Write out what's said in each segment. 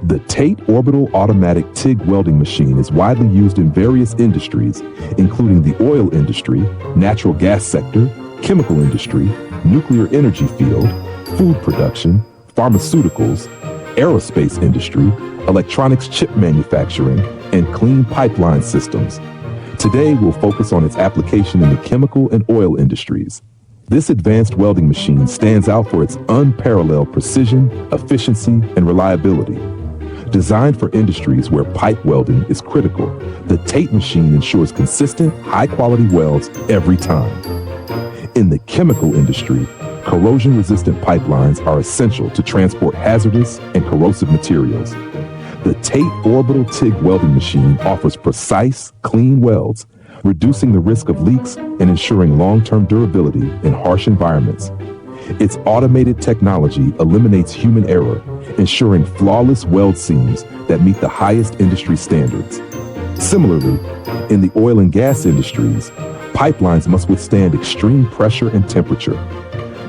The TATE Orbital Automatic TIG Welding Machine is widely used in various industries, including the oil industry, natural gas sector, chemical industry, nuclear energy field, food production, pharmaceuticals, aerospace industry, electronics chip manufacturing, and clean pipeline systems. Today, we'll focus on its application in the chemical and oil industries. This advanced welding machine stands out for its unparalleled precision, efficiency, and reliability. Designed for industries where pipe welding is critical, the TATE machine ensures consistent, high-quality welds every time. In the chemical industry, corrosion-resistant pipelines are essential to transport hazardous and corrosive materials. The TATE Orbital TIG welding machine offers precise, clean welds, reducing the risk of leaks and ensuring long-term durability in harsh environments. Its automated technology eliminates human error, ensuring flawless weld seams that meet the highest industry standards. Similarly, in the oil and gas industries, pipelines must withstand extreme pressure and temperature.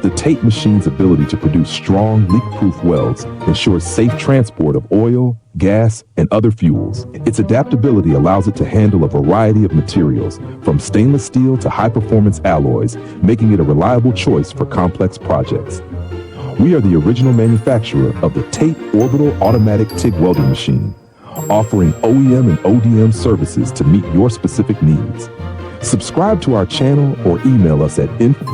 The TATE machine's ability to produce strong, leak-proof welds ensures safe transport of oil, gas, and other fuels. Its adaptability allows it to handle a variety of materials, from stainless steel to high-performance alloys, making it a reliable choice for complex projects. We are the original manufacturer of the TATE Orbital Automatic TIG Welding Machine, offering OEM and ODM services to meet your specific needs. Subscribe to our channel or email us at info